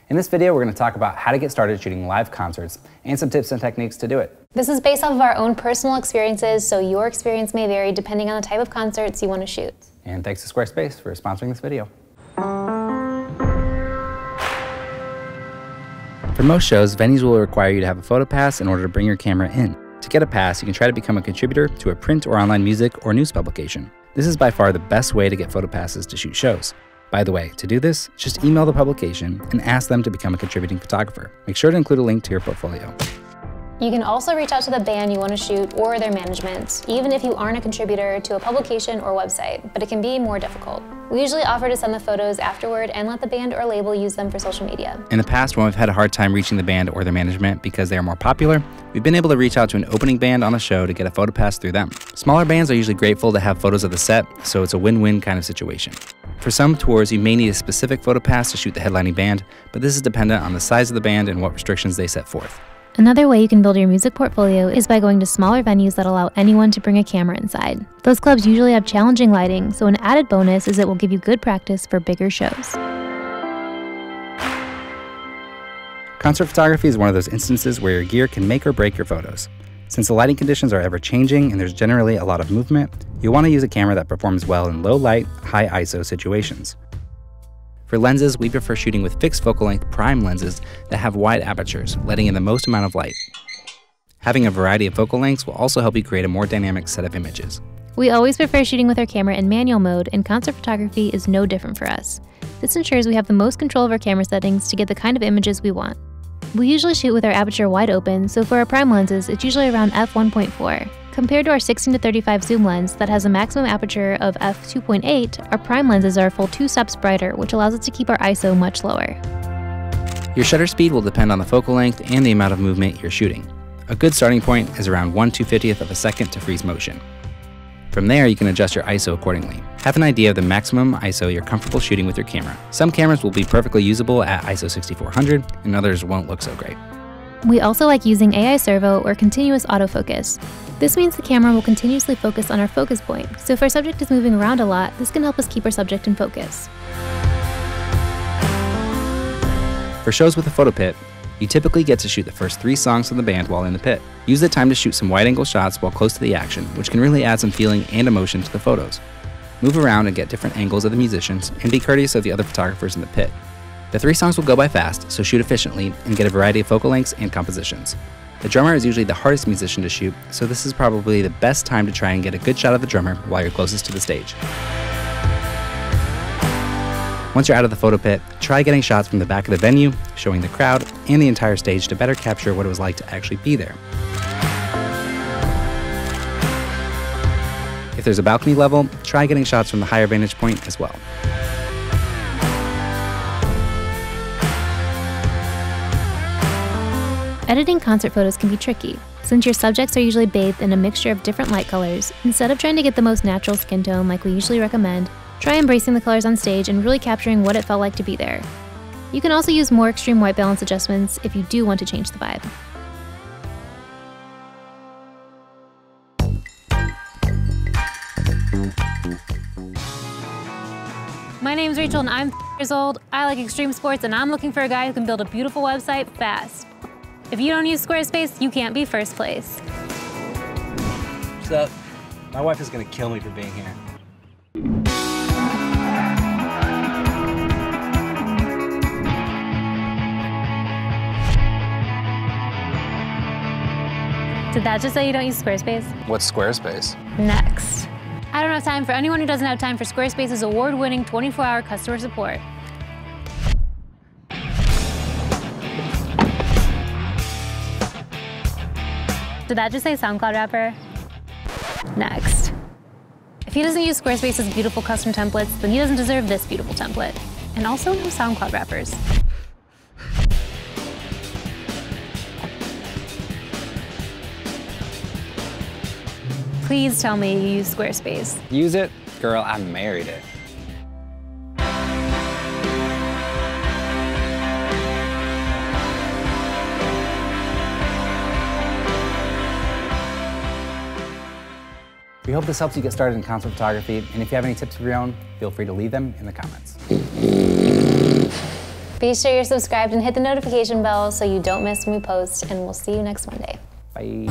In this video, we're going to talk about how to get started shooting live concerts and some tips and techniques to do it. This is based off of our own personal experiences, so your experience may vary depending on the type of concerts you want to shoot. And thanks to Squarespace for sponsoring this video. For most shows, venues will require you to have a photo pass in order to bring your camera in. To get a pass, you can try to become a contributor to a print or online music or news publication. This is by far the best way to get photo passes to shoot shows. By the way, to do this, just email the publication and ask them to become a contributing photographer. Make sure to include a link to your portfolio. You can also reach out to the band you want to shoot or their management, even if you aren't a contributor to a publication or website, but it can be more difficult. We usually offer to send the photos afterward and let the band or label use them for social media. In the past, when we've had a hard time reaching the band or their management because they are more popular, we've been able to reach out to an opening band on the show to get a photo pass through them. Smaller bands are usually grateful to have photos of the set, so it's a win-win kind of situation. For some tours, you may need a specific photo pass to shoot the headlining band, but this is dependent on the size of the band and what restrictions they set forth. Another way you can build your music portfolio is by going to smaller venues that allow anyone to bring a camera inside. Those clubs usually have challenging lighting, so an added bonus is it will give you good practice for bigger shows. Concert photography is one of those instances where your gear can make or break your photos. Since the lighting conditions are ever changing and there's generally a lot of movement, you'll want to use a camera that performs well in low light, high ISO situations. For lenses, we prefer shooting with fixed focal length prime lenses that have wide apertures, letting in the most amount of light. Having a variety of focal lengths will also help you create a more dynamic set of images. We always prefer shooting with our camera in manual mode, and concert photography is no different for us. This ensures we have the most control of our camera settings to get the kind of images we want. We usually shoot with our aperture wide open, so for our prime lenses, it's usually around f1.4. Compared to our 16-35 zoom lens that has a maximum aperture of f2.8, our prime lenses are a full 2 steps brighter, which allows us to keep our ISO much lower. Your shutter speed will depend on the focal length and the amount of movement you're shooting. A good starting point is around 1/250th of a second to freeze motion. From there, you can adjust your ISO accordingly. Have an idea of the maximum ISO you're comfortable shooting with your camera. Some cameras will be perfectly usable at ISO 6400, and others won't look so great. We also like using AI servo or continuous autofocus. This means the camera will continuously focus on our focus point, so if our subject is moving around a lot, this can help us keep our subject in focus. For shows with a photo pit, you typically get to shoot the first 3 songs from the band while in the pit. Use the time to shoot some wide-angle shots while close to the action, which can really add some feeling and emotion to the photos. Move around and get different angles of the musicians, and be courteous of the other photographers in the pit. The 3 songs will go by fast, so shoot efficiently and get a variety of focal lengths and compositions. The drummer is usually the hardest musician to shoot, so this is probably the best time to try and get a good shot of the drummer while you're closest to the stage. Once you're out of the photo pit, try getting shots from the back of the venue, showing the crowd and the entire stage to better capture what it was like to actually be there. If there's a balcony level, try getting shots from the higher vantage point as well. Editing concert photos can be tricky. Since your subjects are usually bathed in a mixture of different light colors, instead of trying to get the most natural skin tone like we usually recommend, try embracing the colors on stage and really capturing what it felt like to be there. You can also use more extreme white balance adjustments if you do want to change the vibe. My name's Rachel and I'm 30 years old. I like extreme sports and I'm looking for a guy who can build a beautiful website fast. If you don't use Squarespace, you can't be first place. What's up? My wife is gonna kill me for being here. Did that just say you don't use Squarespace? What's Squarespace? Next. I don't have time for anyone who doesn't have time for Squarespace's award-winning 24-hour customer support. Did that just say SoundCloud rapper? Next. If he doesn't use Squarespace's beautiful custom templates, then he doesn't deserve this beautiful template. And also no SoundCloud rappers. Please tell me you use Squarespace. Use it? Girl, I married it. We hope this helps you get started in concert photography, and if you have any tips of your own, feel free to leave them in the comments. Be sure you're subscribed and hit the notification bell so you don't miss when we post, and we'll see you next Monday. Bye.